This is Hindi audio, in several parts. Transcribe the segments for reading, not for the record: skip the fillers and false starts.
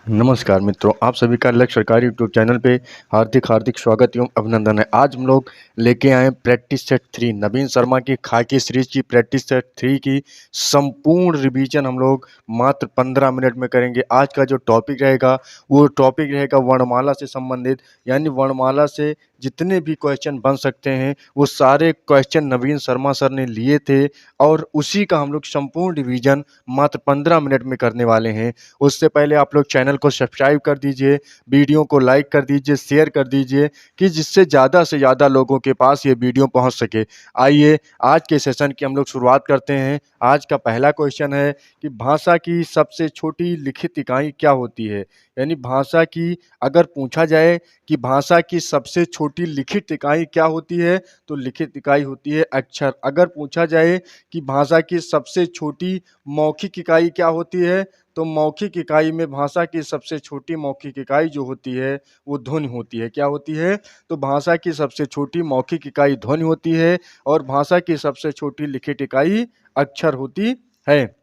नमस्कार मित्रों, आप सभी का लक्ष्य सरकारी यूट्यूब चैनल पे हार्दिक हार्दिक स्वागत एवं अभिनंदन है। आज हम लोग लेके आए प्रैक्टिस सेट 3 नवीन शर्मा की खाकी सीरीज की प्रैक्टिस सेट 3 की संपूर्ण रिवीजन हम लोग मात्र 15 मिनट में करेंगे। आज का जो टॉपिक रहेगा वो टॉपिक रहेगा वर्णमाला से संबंधित, यानी वर्णमाला से जितने भी क्वेश्चन बन सकते हैं वो सारे क्वेश्चन नवीन शर्मा सर ने लिए थे और उसी का हम लोग संपूर्ण रिवीजन मात्र 15 मिनट में करने वाले हैं। उससे पहले आप लोग चैनल को सब्सक्राइब कर दीजिए, वीडियो को लाइक कर दीजिए, शेयर कर दीजिए कि जिससे ज़्यादा से ज़्यादा लोगों के पास ये वीडियो पहुंच सके। आइए आज के सेशन की हम लोग शुरुआत करते हैं। आज का पहला क्वेश्चन है कि भाषा की सबसे छोटी लिखित इकाई क्या होती है। यानी भाषा की अगर पूछा जाए कि भाषा की सबसे छोटी लिखित इकाई क्या होती है तो लिखित इकाई होती है अक्षर। अगर पूछा जाए कि भाषा की सबसे छोटी मौखिक इकाई क्या होती है तो मौखिक इकाई में भाषा की सबसे छोटी मौखिक इकाई जो होती है वो ध्वनि होती है। क्या होती है? तो भाषा की सबसे छोटी मौखिक इकाई ध्वनि होती है और भाषा की सबसे छोटी लिखित इकाई अक्षर होती है।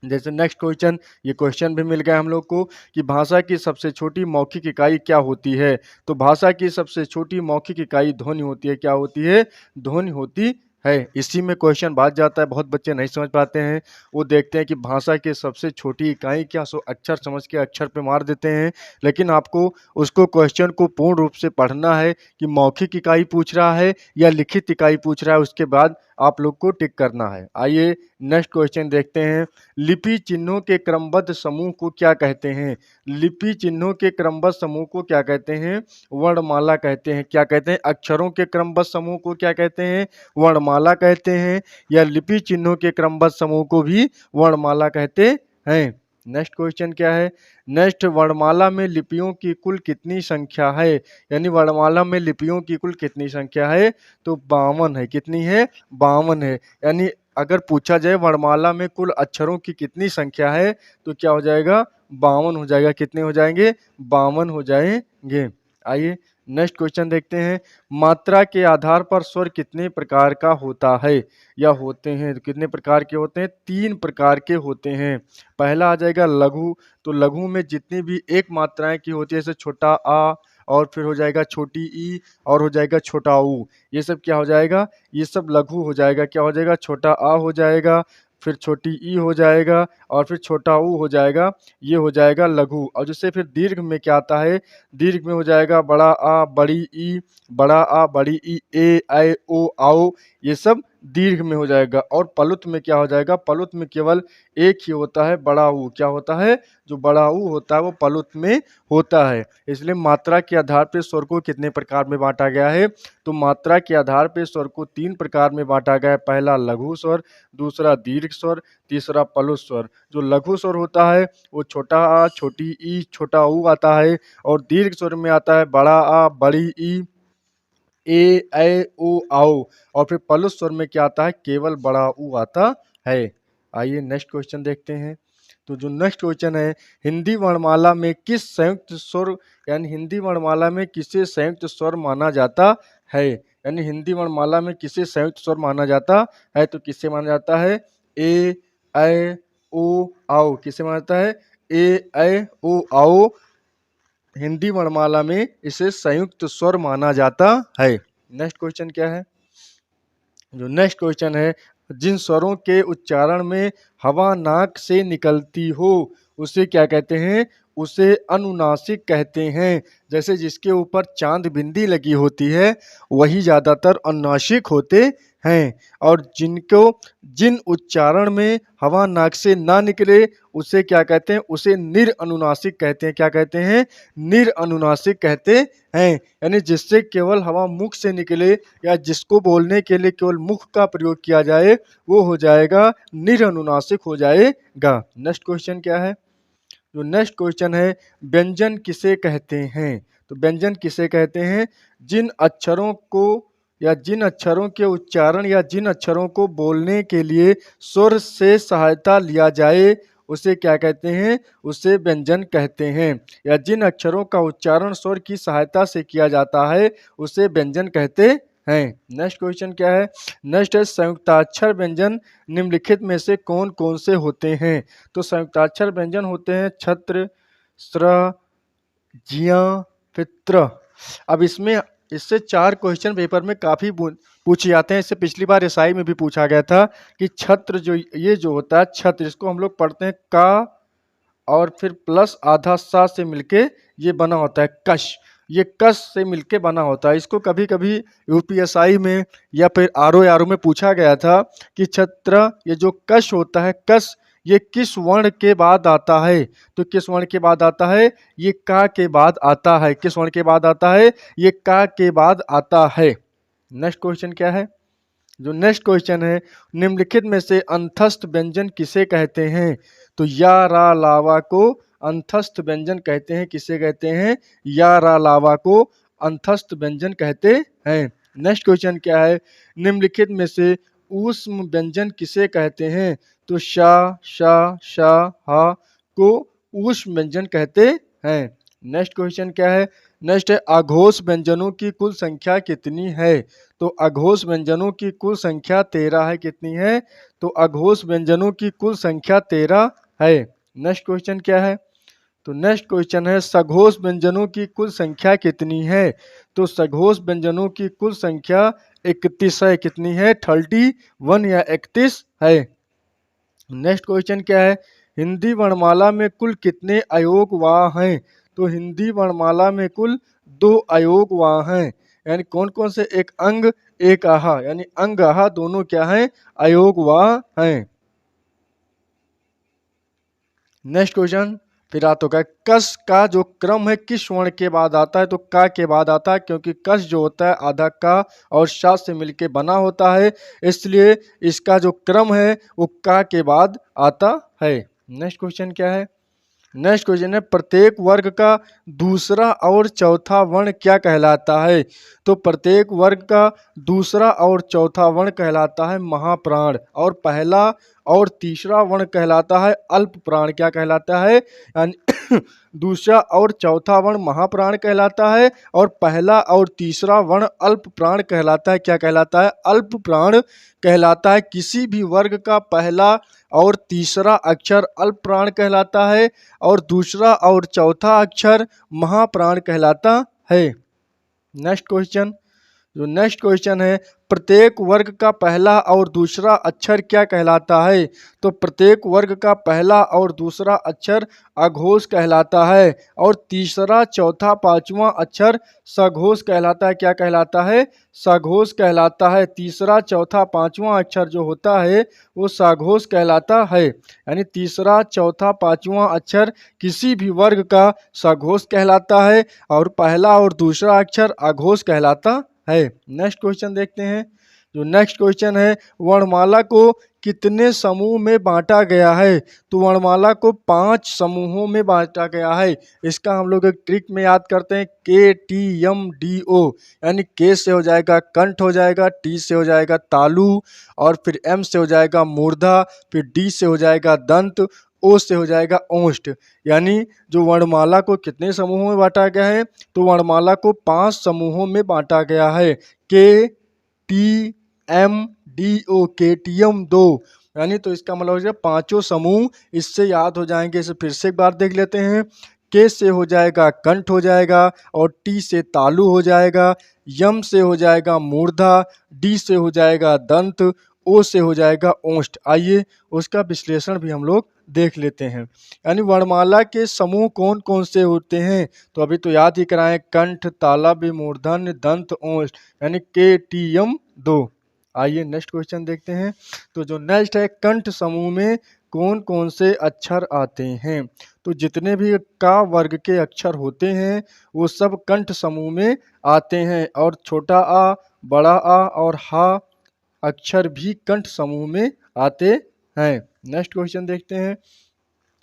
जैसे नेक्स्ट क्वेश्चन, ये क्वेश्चन भी मिल गया हम लोग को कि भाषा की सबसे छोटी मौखिक इकाई क्या होती है। तो भाषा की सबसे छोटी मौखिक इकाई ध्वनि होती है। क्या होती है? ध्वनि होती है। इसी में क्वेश्चन बात जाता है, बहुत बच्चे नहीं समझ पाते हैं। वो देखते हैं कि भाषा की सबसे छोटी इकाई क्या, सो अक्षर समझ के अक्षर पे मार देते हैं। लेकिन आपको उसको क्वेश्चन को पूर्ण रूप से पढ़ना है कि मौखिक इकाई पूछ रहा है या लिखित इकाई पूछ रहा है, उसके बाद आप लोग को टिक करना है। आइए नेक्स्ट क्वेश्चन देखते हैं। लिपि चिन्हों के क्रमबद्ध समूह को क्या कहते हैं? लिपि चिन्हों के क्रमबद्ध समूह को क्या कहते हैं? वर्णमाला कहते हैं। क्या कहते हैं? अक्षरों के क्रमबद्ध समूह को क्या कहते हैं? वर्णमाला कहते हैं। या लिपि चिन्हों के क्रमबद्ध समूह को भी वर्णमाला कहते हैं। नेक्स्ट क्वेश्चन क्या है? नेक्स्ट, वर्णमाला में लिपियों की कुल कितनी संख्या है? यानी वर्णमाला में लिपियों की कुल कितनी संख्या है? तो 52 है। कितनी है? 52 है। यानी अगर पूछा जाए वर्णमाला में कुल अक्षरों की कितनी संख्या है तो क्या हो जाएगा? 52 हो जाएगा। कितने हो जाएंगे? 52 हो जाएंगे। आइए नेक्स्ट क्वेश्चन देखते हैं। मात्रा के आधार पर स्वर कितने प्रकार का होता है या होते हैं? तो कितने प्रकार के होते हैं? 3 प्रकार के होते हैं। पहला आ जाएगा लघु। तो लघु में जितनी भी एक मात्राएं की होती है, जैसे छोटा आ और फिर हो जाएगा छोटी ई और हो जाएगा छोटा ऊ, ये सब क्या हो जाएगा? ये सब लघु हो जाएगा। क्या हो जाएगा? छोटा आ हो जाएगा, फिर छोटी ई हो जाएगा और फिर छोटा ऊ हो जाएगा, ये हो जाएगा लघु। और जैसे फिर दीर्घ में क्या आता है? दीर्घ में हो जाएगा बड़ा आ, बड़ी ई, बड़ा आ, बड़ी ई, ए, ऐ, ओ, आओ, ये सब दीर्घ में हो जाएगा। और पलुत में क्या हो जाएगा? पलुत में केवल एक ही होता है, बड़ा ऊ। क्या होता है? जो बड़ा ऊ होता है वो पलुत में होता है। इसलिए मात्रा के आधार पर स्वर को कितने प्रकार में बांटा गया है? तो मात्रा के आधार पर स्वर को 3 प्रकार में बांटा गया है। पहला लघु स्वर, दूसरा दीर्घ स्वर, तीसरा पलुत स्वर। जो लघु स्वर होता है वो छोटा आ, छोटी ई, छोटा ऊ आता है और दीर्घ स्वर में आता है बड़ा आ, बड़ी ई, ए, ऐ, ओ, आओ। और फिर पलुत स्वर में क्या आता है? केवल बड़ा ऊ आता है। आइए नेक्स्ट क्वेश्चन देखते हैं। तो जो नेक्स्ट क्वेश्चन है, हिंदी वर्णमाला में किस संयुक्त स्वर, यानी हिंदी वर्णमाला में किसे संयुक्त स्वर माना जाता है? यानी हिंदी वर्णमाला में किसे संयुक्त स्वर माना जाता है? तो किसे माना जाता है? ए, ऐ, ओ, आओ। किसे माना जाता है? ए, ऐ, ओ, आओ। हिंदी वर्णमाला में इसे संयुक्त स्वर माना जाता है। नेक्स्ट क्वेश्चन क्या है? जो नेक्स्ट क्वेश्चन है, जिन स्वरों के उच्चारण में हवा नाक से निकलती हो उसे क्या कहते हैं? उसे अनुनासिक कहते हैं। जैसे जिसके ऊपर चांद बिंदी लगी होती है वही ज़्यादातर अनुनासिक होते हैं। और जिन उच्चारण में हवा नाक से ना निकले उसे क्या कहते हैं? उसे निरअनुनासिक कहते हैं। क्या कहते हैं? निरअनुनासिक कहते हैं। यानी जिससे केवल हवा मुख से निकले या जिसको बोलने के लिए केवल मुख का प्रयोग किया जाए वो हो जाएगा निरअनुनासिक हो जाएगा। नेक्स्ट क्वेश्चन क्या है? जो नेक्स्ट क्वेश्चन है, व्यंजन किसे कहते हैं? तो व्यंजन किसे कहते हैं? जिन अक्षरों को या जिन अक्षरों के उच्चारण या जिन अक्षरों को बोलने के लिए स्वर से सहायता लिया जाए उसे क्या कहते हैं? उसे व्यंजन कहते हैं। या जिन अक्षरों का उच्चारण स्वर की सहायता से किया जाता है उसे व्यंजन कहते हैं। नेक्स्ट क्वेश्चन क्या है? नेक्स्ट है, संयुक्ताक्षर व्यंजन निम्नलिखित में से कौन कौन से होते हैं? तो संयुक्ताक्षर व्यंजन होते हैं छत्र, स्र, ज्या, पित्र। अब इससे 4 क्वेश्चन पेपर में काफ़ी पूछे जाते हैं। इससे पिछली बार एसआई में भी पूछा गया था कि छत्र ये जो होता है छत्र, इसको हम लोग पढ़ते हैं का और फिर प्लस आधा सा से मिलके ये बना होता है कश। ये कश से मिलके बना होता है। इसको कभी कभी यूपीएसआई में या फिर आरओ में पूछा गया था कि छत्र, ये जो कश होता है कश, ये किस वर्ण के बाद आता है। तो किस वर्ण के बाद आता है? ये का के बाद आता है। किस वर्ण के बाद आता है? ये का के बाद आता है। नेक्स्ट क्वेश्चन क्या है? जो नेक्स्ट क्वेश्चन है, निम्नलिखित में से अंतस्थ व्यंजन किसे कहते हैं? तो या रा लावा को अंतस्थ व्यंजन कहते हैं। किसे कहते हैं? या रा लावा को अंतस्थ व्यंजन कहते हैं। नेक्स्ट क्वेश्चन क्या है? निम्नलिखित में से ऊष्म व्यंजन किसे कहते हैं? तो शा, शा, शा, हा को ऊष्म व्यंजन कहते हैं। नेक्स्ट क्वेश्चन क्या है? नेक्स्ट है, अघोष व्यंजनों की कुल संख्या कितनी है? तो अघोष व्यंजनों की कुल संख्या 13 है। कितनी है? तो अघोष व्यंजनों की कुल संख्या 13 है। नेक्स्ट क्वेश्चन क्या है? तो नेक्स्ट क्वेश्चन है, सघोष व्यंजनों की कुल संख्या कितनी है? तो सघोष व्यंजनों की कुल संख्या 31 है। कितनी है? 31 या 31 है। नेक्स्ट क्वेश्चन क्या है? हिंदी वर्णमाला में कुल कितने अयोग वाह हैं? तो हिंदी वर्णमाला में कुल 2 अयोग वाह हैं। यानी कौन कौन से? एक अंग, एक आहा। यानी अंग आहा दोनों क्या हैं? अयोग वाह हैं। नेक्स्ट क्वेश्चन फिर आता होगा, कस का जो क्रम है किस वर्ण के बाद आता है? तो का के बाद आता है, क्योंकि कस जो होता है आधा का और शा से मिलके बना होता है, इसलिए इसका जो क्रम है वो का के बाद आता है। नेक्स्ट क्वेश्चन क्या है? नेक्स्ट क्वेश्चन है, प्रत्येक वर्ग का दूसरा और चौथा वर्ण क्या कहलाता है? तो प्रत्येक वर्ग का दूसरा और चौथा वर्ण कहलाता है महाप्राण, और पहला और तीसरा वर्ण कहलाता है अल्प प्राण। क्या कहलाता है? यानी दूसरा और चौथा वर्ण महाप्राण कहलाता है और पहला और तीसरा वर्ण अल्प प्राण कहलाता है। क्या कहलाता है? अल्प प्राण कहलाता है। किसी भी वर्ग का पहला और तीसरा अक्षर अल्प प्राण कहलाता है और दूसरा और चौथा अक्षर महाप्राण कहलाता है। नेक्स्ट क्वेश्चन, जो नेक्स्ट क्वेश्चन है, प्रत्येक वर्ग का पहला और दूसरा अक्षर क्या कहलाता है? तो प्रत्येक वर्ग का पहला और दूसरा अक्षर अघोष कहलाता है और तीसरा चौथा पांचवा अक्षर सघोष कहलाता है। क्या कहलाता है? सघोष कहलाता है। तीसरा चौथा पांचवा अक्षर जो होता है वो सघोष कहलाता है। यानी तीसरा चौथा पांचवा अक्षर किसी भी वर्ग का सघोष कहलाता है और पहला और दूसरा अक्षर अघोष कहलाता है। नेक्स्ट क्वेश्चन देखते हैं। जो नेक्स्ट क्वेश्चन है, वर्णमाला को कितने समूह में बांटा गया है? तो वर्णमाला को 5 समूहों में बांटा गया है। इसका हम लोग एक ट्रिक में याद करते हैं, KTMDO। यानी के से हो जाएगा कंठ हो जाएगा, टी से हो जाएगा तालु, और फिर एम से हो जाएगा मूर्धा, फिर डी से हो जाएगा दंत, ओ से हो जाएगा ओष्ठ। यानी जो वर्णमाला को कितने समूहों में बांटा गया है? तो वर्णमाला को 5 समूहों में बांटा गया है। KTMDO, KTM 2। यानी तो इसका मतलब हो जाएगा 5 समूह। इससे याद हो जाएंगे। इसे फिर से एक बार देख लेते हैं। के से हो जाएगा कंठ हो जाएगा, और टी से तालु हो जाएगा, यम से हो जाएगा मूर्धा, डी से हो जाएगा दंत, ओ से हो जाएगा ओष्ठ। आइए उसका विश्लेषण भी हम लोग देख लेते हैं। यानी वर्णमाला के समूह कौन कौन से होते हैं? तो अभी तो याद ही कराएं, कंठ, तालव्य, मूर्धन्य, दंत, ओष्ठ, यानी KTM 2। आइए नेक्स्ट क्वेश्चन देखते हैं। तो जो नेक्स्ट है, कंठ समूह में कौन कौन से अक्षर आते हैं? तो जितने भी का वर्ग के अक्षर होते हैं वो सब कंठ समूह में आते हैं, और छोटा आ, बड़ा आ और हा अक्षर भी कंठ समूह में आते हैं। नेक्स्ट क्वेश्चन देखते हैं।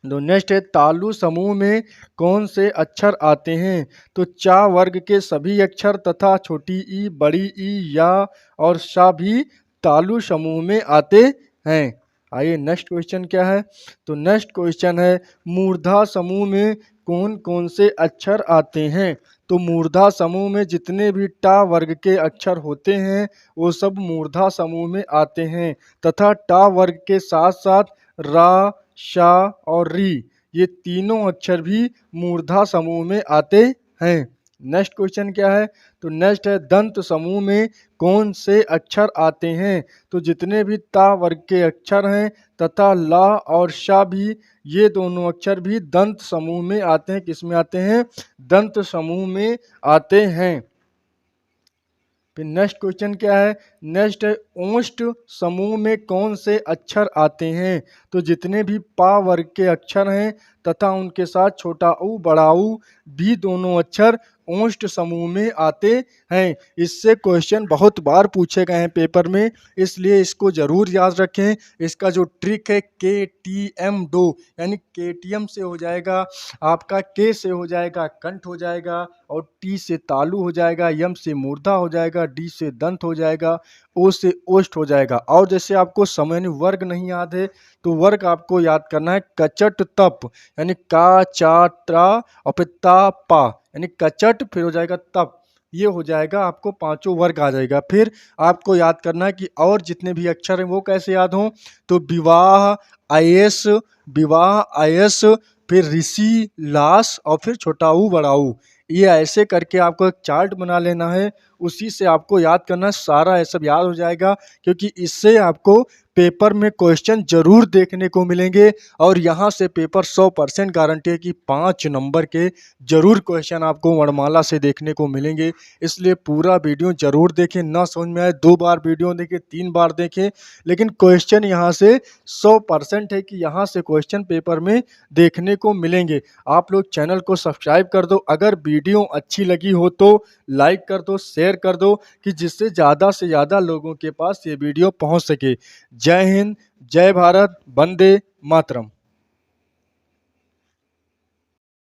तो नेक्स्ट है, तालु समूह में कौन से अक्षर आते हैं? तो चा वर्ग के सभी अक्षर तथा छोटी ई, बड़ी ई, या और शा भी तालु समूह में आते हैं। आइए नेक्स्ट क्वेश्चन क्या है? तो नेक्स्ट क्वेश्चन है, मूर्धा समूह में कौन कौन से अक्षर आते हैं? तो मूर्धा समूह में जितने भी टा वर्ग के अक्षर होते हैं वो सब मूर्धा समूह में आते हैं, तथा टा वर्ग के साथ साथ रा, शा और री, ये तीनों अक्षर भी मूर्धा समूह में आते हैं। नेक्स्ट क्वेश्चन क्या है? तो नेक्स्ट है दंत समूह में कौन से अक्षर आते हैं? तो जितने भी ता वर्ग के अक्षर हैं तथा ला और शा भी, ये दोनों अक्षर भी दंत समूह में आते हैं। किस में आते हैं? दंत समूह में आते हैं। फिर नेक्स्ट क्वेश्चन क्या है? नेक्स्ट है ओष्ठ समूह में कौन से अक्षर आते हैं? तो जितने भी पा वर्ग के अक्षर हैं तथा उनके साथ छोटा ऊ बड़ा ऊ भी दोनों अक्षर ओष्ठ समूह में आते हैं। इससे क्वेश्चन बहुत बार पूछे गए हैं पेपर में, इसलिए इसको जरूर याद रखें। इसका जो ट्रिक है KTM दो, यानी KTM से हो जाएगा आपका, के से हो जाएगा कंठ हो जाएगा, और टी से तालु हो जाएगा, यम से मूर्धा हो जाएगा, डी से दंत हो जाएगा, ओ से ओष्ठ हो जाएगा। और जैसे आपको समय वर्ग नहीं याद है तो वर्ग आपको याद करना है कचट तप, यानी का चा त्रा और फिर ता पा, यानी कचट फिर हो जाएगा तप। ये हो जाएगा, आपको पांचों वर्ग आ जाएगा। फिर आपको याद करना है कि और जितने भी अक्षर हैं वो कैसे याद हों? तो विवाह आयस, विवाह आयस, फिर ऋषि लास, और फिर छोटा ऊ बड़ा ऊ। ये ऐसे करके आपको एक चार्ट बना लेना है, उसी से आपको याद करना है, सारा ये सब याद हो जाएगा। क्योंकि इससे आपको पेपर में क्वेश्चन जरूर देखने को मिलेंगे, और यहाँ से पेपर 100% गारंटी है कि 5 नंबर के जरूर क्वेश्चन आपको वर्णमाला से देखने को मिलेंगे। इसलिए पूरा वीडियो जरूर देखें, ना समझ में आए 2 बार वीडियो देखें, 3 बार देखें, लेकिन क्वेश्चन यहाँ से 100% है कि यहाँ से क्वेश्चन पेपर में देखने को मिलेंगे। आप लोग चैनल को सब्सक्राइब कर दो, अगर वीडियो अच्छी लगी हो तो लाइक कर दो, शेयर कर दो, कि जिससे ज़्यादा से ज़्यादा लोगों के पास ये वीडियो पहुंच सके। जय हिंद, जय भारत, वंदे मातरम।